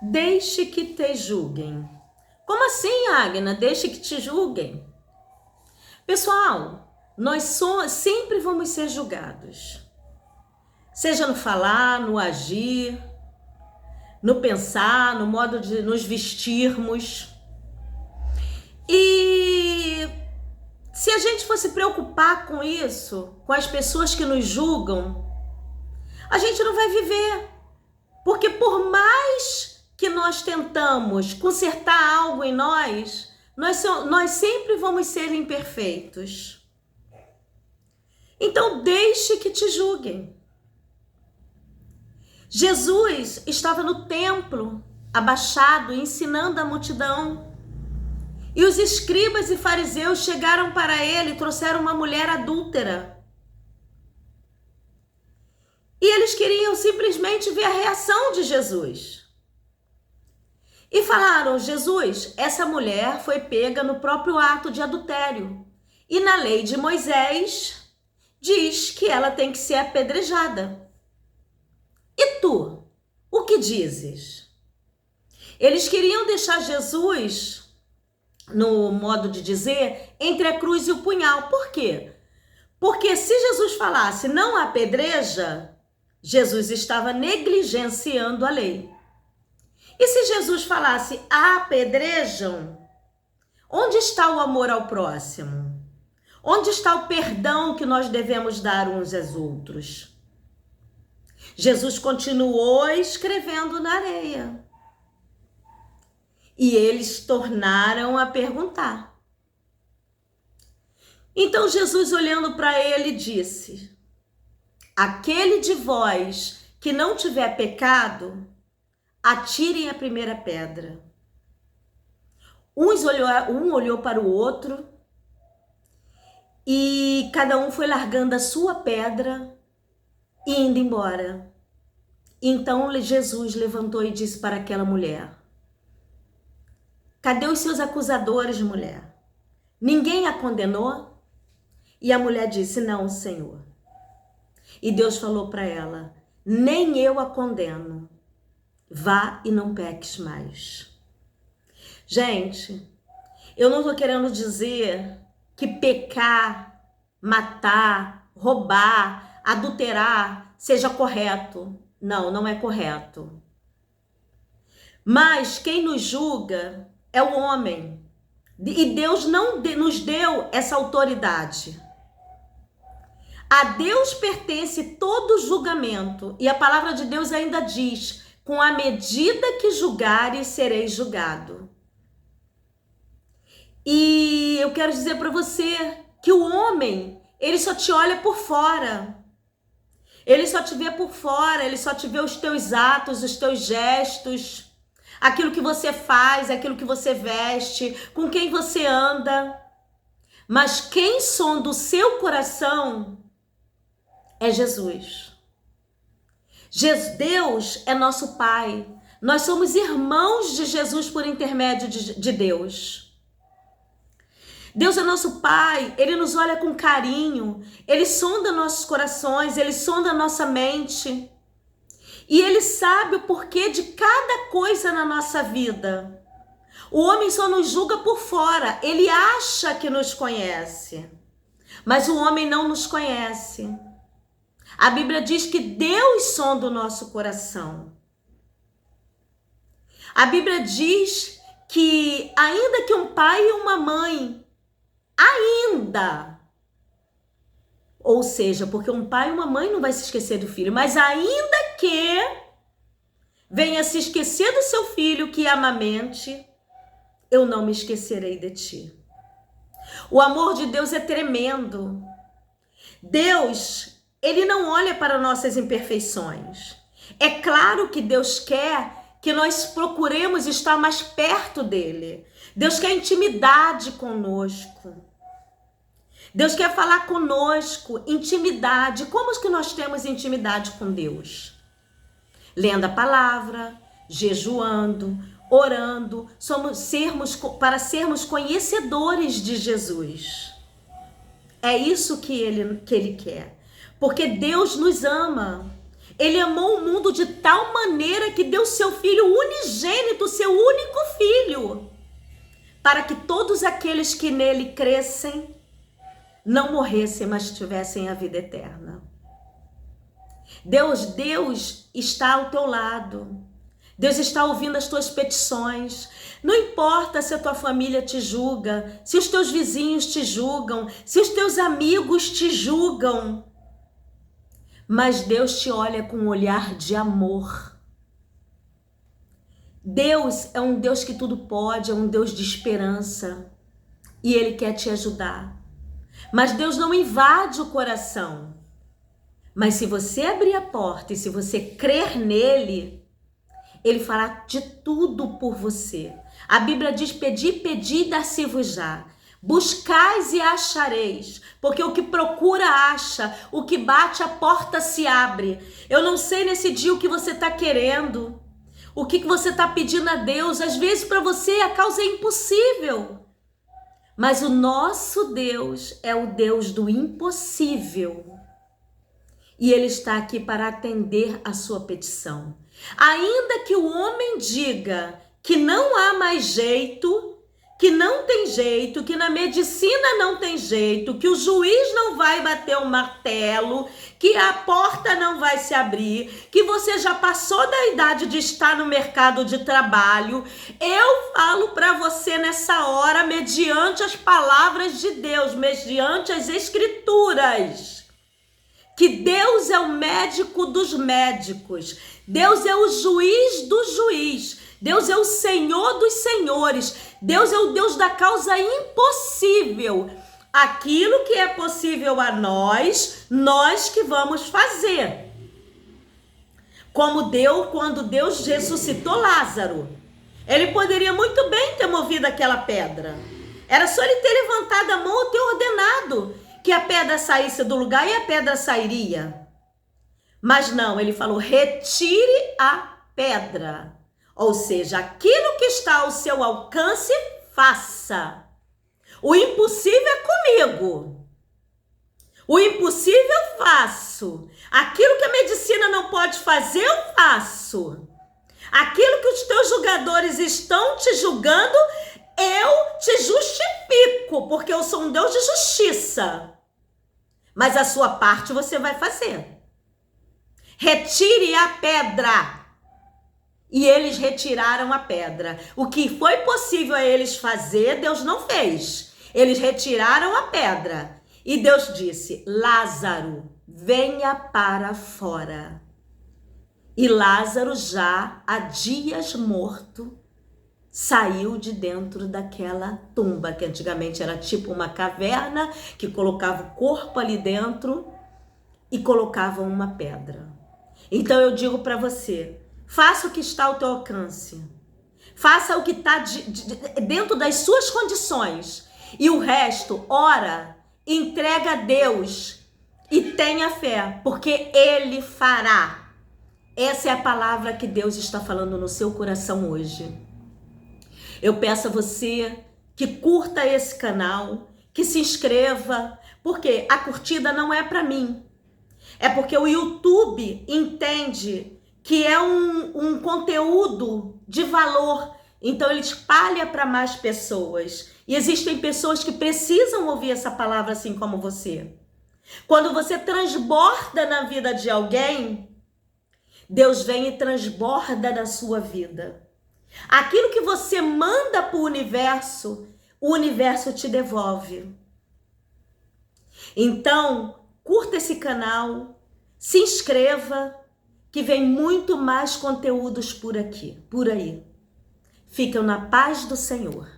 Deixe que te julguem. Como assim, Agna? Deixe que te julguem. Pessoal, sempre vamos ser julgados. Seja no falar, no agir, no pensar, no modo de nos vestirmos. E se a gente fosse preocupar com isso, com as pessoas que nos julgam, a gente não vai viver. Porque por mais que nós tentamos consertar algo em nós sempre vamos ser imperfeitos. Então deixe que te julguem. Jesus estava no templo, abaixado, ensinando a multidão. E os escribas e fariseus chegaram para ele e trouxeram uma mulher adúltera. E eles queriam simplesmente ver a reação de Jesus. E falaram: Jesus, essa mulher foi pega no próprio ato de adultério. E na lei de Moisés diz que ela tem que ser apedrejada. E tu, o que dizes? Eles queriam deixar Jesus, no modo de dizer, entre a cruz e o punhal. Por quê? Porque se Jesus falasse não apedreja, Jesus estava negligenciando a lei. E se Jesus falasse apedrejam, onde está o amor ao próximo? Onde está o perdão que nós devemos dar uns aos outros? Jesus continuou escrevendo na areia. E eles tornaram a perguntar. Então Jesus, olhando para ele, disse: aquele de vós que não tiver pecado, atirem a primeira pedra. Um olhou para o outro e cada um foi largando a sua pedra e indo embora. Então Jesus levantou e disse para aquela mulher: cadê os seus acusadores, mulher? Ninguém a condenou? E a mulher disse: não, Senhor. E Deus falou para ela: nem eu a condeno. Vá e não peques mais. Gente, eu não estou querendo dizer que pecar, matar, roubar, adulterar seja correto. Não, não é correto. Mas quem nos julga é o homem. E Deus não nos deu essa autoridade. A Deus pertence todo julgamento. E a palavra de Deus ainda diz: com a medida que julgares, sereis julgado. E eu quero dizer para você que o homem, ele só te olha por fora. Ele só te vê por fora, ele só te vê os teus atos, os teus gestos, aquilo que você faz, aquilo que você veste, com quem você anda. Mas quem sonda o seu coração é Jesus. Deus é nosso Pai. Nós somos irmãos de Jesus por intermédio de Deus. Deus é nosso Pai, Ele nos olha com carinho, Ele sonda nossos corações, Ele sonda nossa mente. E Ele sabe o porquê de cada coisa na nossa vida. O homem só nos julga por fora, ele acha que nos conhece, mas o homem não nos conhece. A Bíblia diz que Deus sonda o nosso coração. A Bíblia diz que ainda que um pai e uma mãe, ou seja, porque um pai e uma mãe não vai se esquecer do filho, mas ainda que venha se esquecer do seu filho que amamente, eu não me esquecerei de ti. O amor de Deus é tremendo. Deus, Ele não olha para nossas imperfeições. É claro que Deus quer que nós procuremos estar mais perto dele. Deus quer intimidade conosco. Deus quer falar conosco, intimidade. Como que nós temos intimidade com Deus? Lendo a palavra, jejuando, orando, para sermos conhecedores de Jesus. É isso que ele quer. Porque Deus nos ama. Ele amou o mundo de tal maneira que deu seu Filho unigênito, seu único Filho, para que todos aqueles que nele crescem não morressem, mas tivessem a vida eterna. Deus está ao teu lado. Deus está ouvindo as tuas petições. Não importa se a tua família te julga, se os teus vizinhos te julgam, se os teus amigos te julgam. Mas Deus te olha com um olhar de amor. Deus é um Deus que tudo pode, é um Deus de esperança. E Ele quer te ajudar. Mas Deus não invade o coração. Mas se você abrir a porta e se você crer nele, Ele fará de tudo por você. A Bíblia diz: pedi, pedi, dar-se-vos-á. Buscais e achareis, porque o que procura acha, o que bate a porta se abre. Eu não sei nesse dia o que você está querendo, o que você está pedindo a Deus. Às vezes para você a causa é impossível, mas o nosso Deus é o Deus do impossível. E Ele está aqui para atender a sua petição. Ainda que o homem diga que não há mais jeito, que não tem jeito, que na medicina não tem jeito, que o juiz não vai bater o martelo, que a porta não vai se abrir, que você já passou da idade de estar no mercado de trabalho, eu falo para você nessa hora, mediante as palavras de Deus, mediante as escrituras, que Deus é o médico dos médicos, Deus é o juiz do juiz, Deus é o Senhor dos senhores, Deus é o Deus da causa impossível. Aquilo que é possível a nós, nós que vamos fazer. Como quando Deus ressuscitou Lázaro, Ele poderia muito bem ter movido aquela pedra. Era só Ele ter levantado a mão ou ter ordenado que a pedra saísse do lugar e a pedra sairia. Mas não, Ele falou: retire a pedra. Ou seja, aquilo que está ao seu alcance, faça. O impossível é comigo. O impossível eu faço. Aquilo que a medicina não pode fazer, eu faço. Aquilo que os teus julgadores estão te julgando, eu te justifico, porque eu sou um Deus de justiça. Mas a sua parte você vai fazer. Retire a pedra. E eles retiraram a pedra. O que foi possível a eles fazer, Deus não fez. Eles retiraram a pedra. E Deus disse: Lázaro, venha para fora. E Lázaro, já há dias morto, saiu de dentro daquela tumba, que antigamente era tipo uma caverna, que colocava o corpo ali dentro e colocava uma pedra. Então eu digo para você: faça o que está ao teu alcance. Faça o que está dentro das suas condições. E o resto, ora, entrega a Deus e tenha fé, porque Ele fará. Essa é a palavra que Deus está falando no seu coração hoje. Eu peço a você que curta esse canal, que se inscreva, porque a curtida não é para mim. É porque o YouTube entende que é um conteúdo de valor, então ele espalha para mais pessoas. E existem pessoas que precisam ouvir essa palavra assim como você. Quando você transborda na vida de alguém, Deus vem e transborda na sua vida. Aquilo que você manda para o universo te devolve. Então, curta esse canal, se inscreva, que vem muito mais conteúdos por aqui, por aí. Fiquem na paz do Senhor.